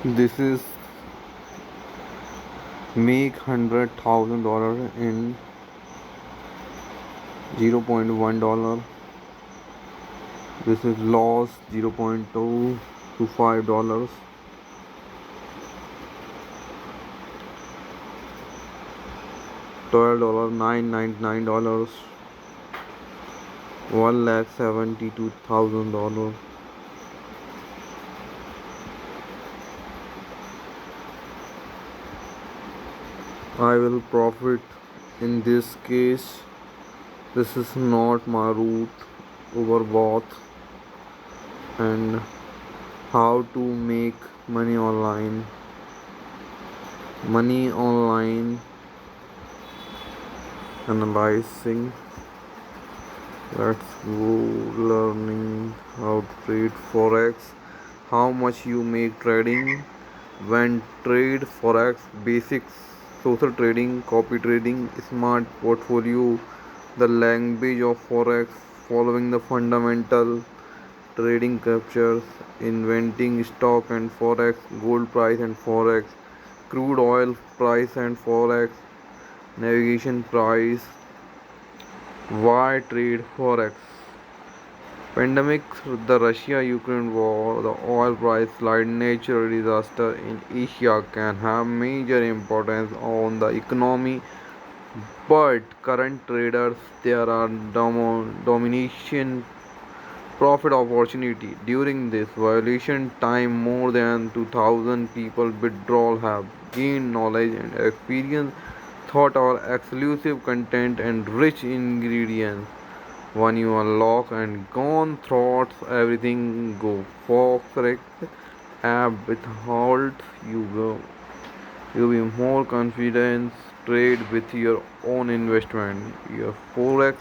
This is make $100,000 in $0.1. This is loss $0.2 to $5. $12,999. $1,72,000. I will profit in this case. This is not my route over both. And how to make money online analyzing. Let's go learning how to trade forex, how much you make trading, when trade forex basics, social trading, copy trading, smart portfolio, the language of forex, following the fundamental trading captures, inventing stock and forex, gold price and forex, crude oil price and forex, navigation price, why trade forex. Pandemic, the Russia-Ukraine war, the oil price slide, natural disaster in Asia can have major importance on the economy, but current traders there are domination profit opportunity. During this violation time, more than 2,000 people withdrawal have gained knowledge and experience, thought our exclusive content and rich ingredients. When you unlock and gone thoughts, everything go correct. App without you go. You be more confident. Trade with your own investment. Your forex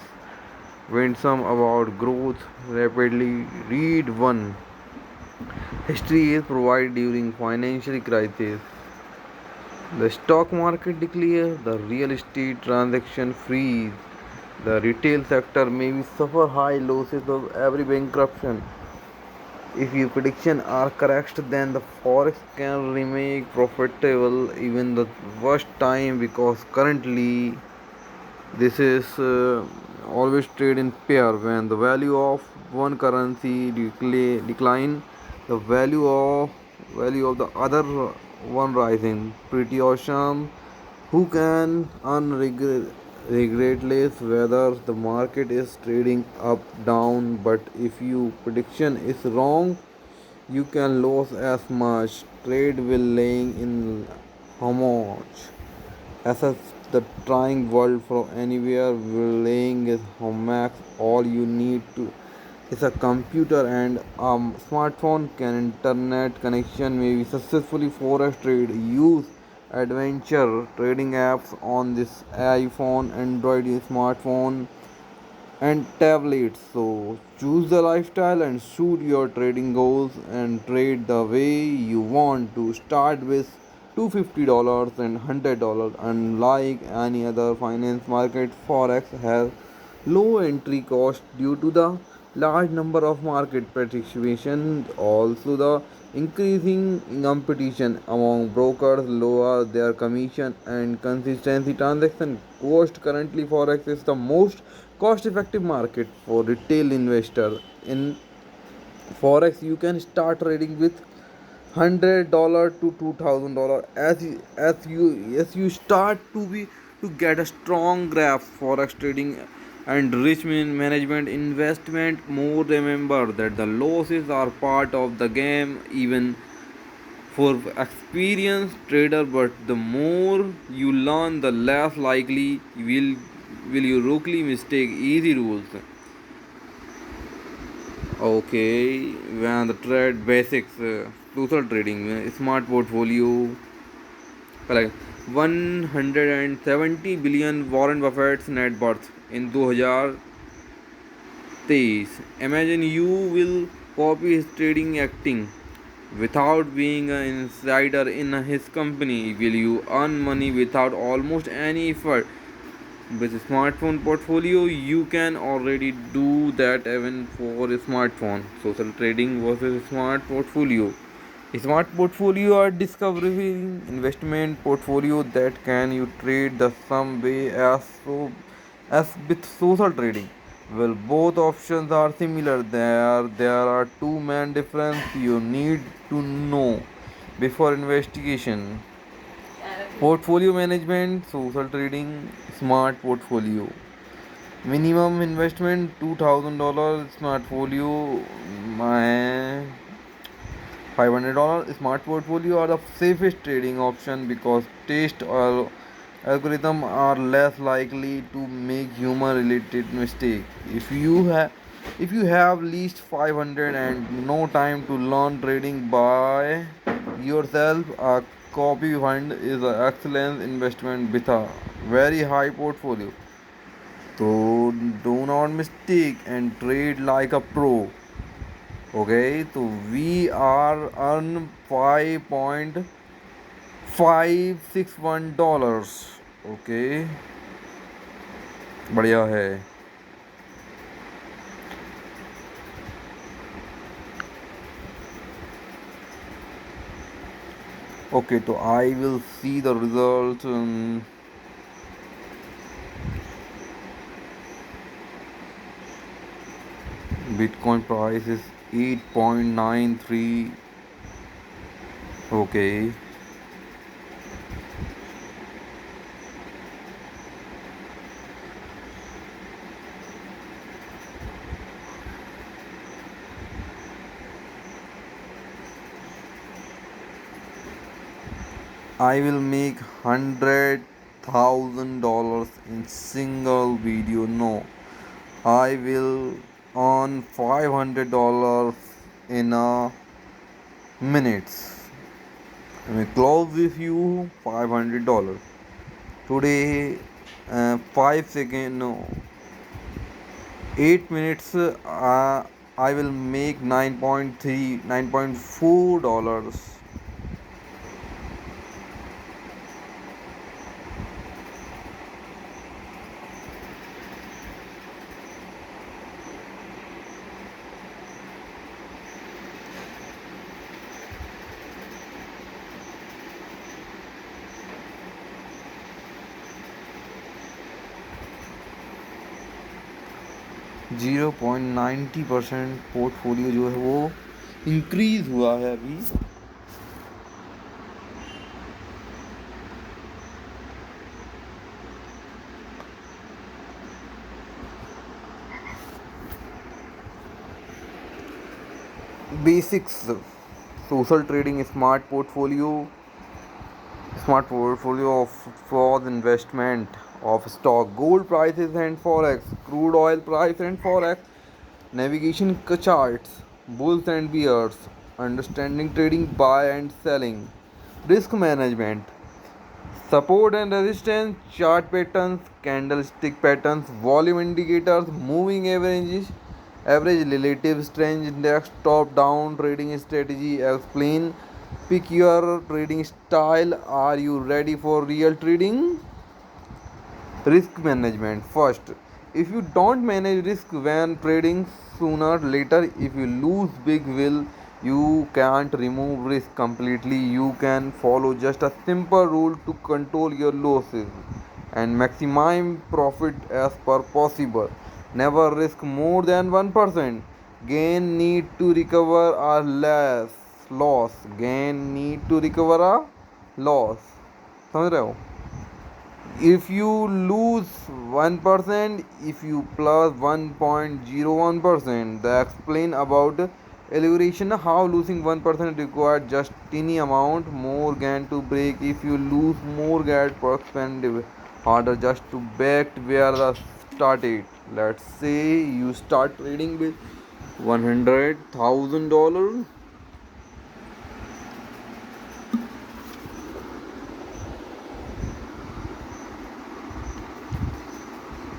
winsome about growth rapidly. Read one. History is provided during financial crisis. The stock market declare, the real estate transaction freeze. The retail sector may be suffer high losses of every bankruptcy. If your predictions are correct, then the forex can remain profitable even the worst time, because currently this is always trade in pair. When the value of one currency decline, the value of the other one rising. Pretty awesome. Who can earn regardless whether the market is trading up down? But if your prediction is wrong, you can lose as much. Trade will laying in how much. Assess the trying world from anywhere. Laying is how max. All you need to is a computer and a smartphone. Can internet connection may be successfully forex trade. Use adventure trading apps on this iPhone, Android smartphone and tablets. So choose the lifestyle and shoot your trading goals and trade the way you want to. Start with $250 and $100. Unlike any other finance market, forex has low entry cost due to the large number of market participation. Also, the increasing competition among brokers lower their commission and consistency. Transaction cost, currently forex is the most cost effective market for retail investor. In forex you can start trading with $100 to $2,000. As you start to get a strong grasp forex trading and risk management investment more. Remember that the losses are part of the game, even for experienced trader, but the more you learn, the less likely will you rookie mistake easy rules. Okay, when the trade basics, total trading, smart portfolio, like 170 billion Warren Buffett's net worth in 2023. Imagine you will copy his trading acting without being an insider in his company. Will you earn money without almost any effort? With a smartphone portfolio, you can already do that even for a smartphone. Social trading versus smart portfolio. Smart portfolio are discovering investment portfolio that can you trade the same way as with social trading. Well, both options are similar. There are two main difference you need to know before investigation. Portfolio management, social trading, smart portfolio. Minimum investment $2,000 smart portfolio. My $500 smart portfolio are the safest trading option because test or algorithm are less likely to make human related mistake. If you have least 500 and no time to learn trading by yourself, a copy fund is an excellent investment with a very high portfolio. So do not mistake and trade like a pro. Okay, so we are earn $5.561. Okay, बढ़िया है. Okay, तो I will see the result. Bitcoin price is 8.93. Okay, I will make $100,000 in single video. No, I will earn $500 in a minutes. I will close with you $500 today. 5 seconds, no, 8 minutes. I will make 9.4 dollars. 0.90% portfolio जो है वो increase हुआ है अभी. Basics social trading smart portfolio of fraud investment of stock, gold prices and forex, crude oil price and forex, navigation charts, bulls and bears, understanding trading buy and selling, risk management, support and resistance, chart patterns, candlestick patterns, volume indicators, moving averages, average relative strength index, top down trading strategy, explain, pick your trading style. Are you ready for real trading? Risk management first. If you don't manage risk when trading, sooner or later, if you lose big will, you can't remove risk completely. You can follow just a simple rule to control your losses and maximize profit as per possible. Never risk more than 1%. Gain need to recover a less loss. Gain need to recover a loss. समझ रहे हो? If you lose 1%, if you plus 1.01%, the explain about elaboration how losing 1% required just tiny amount more gain to break. If you lose more get perspective harder just to back where the started. Let's say you start trading with $100,000.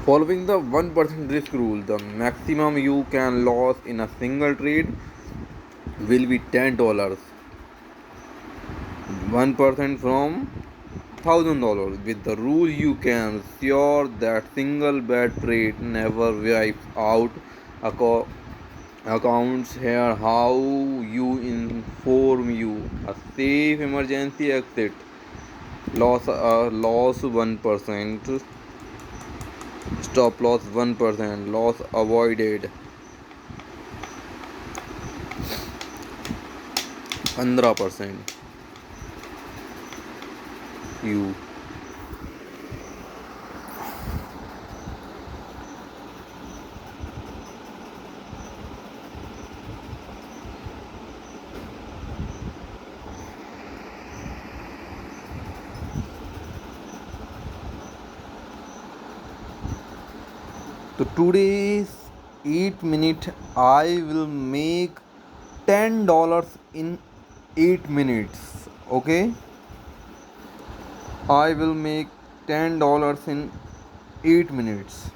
Following the 1% risk rule, the maximum you can lose in a single trade will be $10. 1% from $1,000. With the rule, you can ensure that single bad trade never wipes out a accounts here. How you inform you a safe emergency exit. Loss 1%. Stop loss 1%. Loss avoided 15%. You. So today's 8 minute I will make $10 in 8 minutes. Okay, I will make $10 in 8 minutes.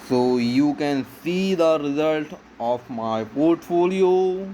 So you can see the result of my portfolio.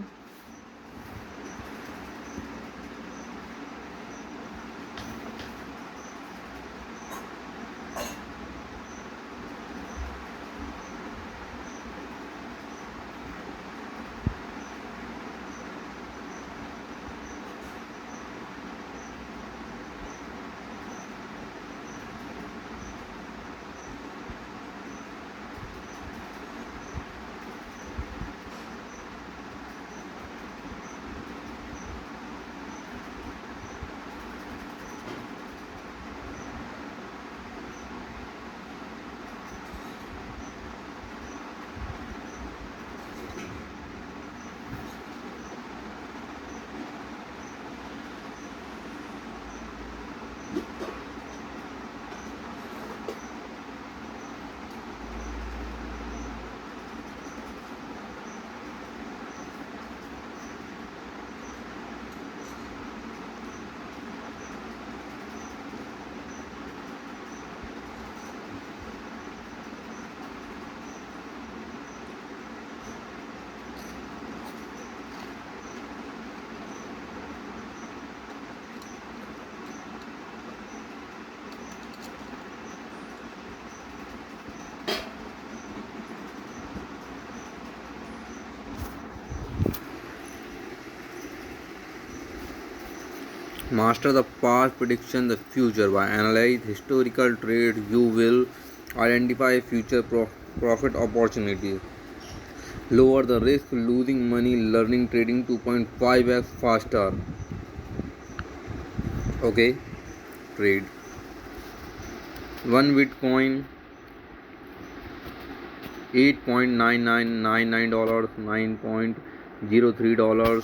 Master the past, prediction the future. By analyze historical trade, you will identify future profit opportunities. Lower the risk losing money learning trading 2.5x faster. Okay, trade. One Bitcoin $8.9999, $9.03.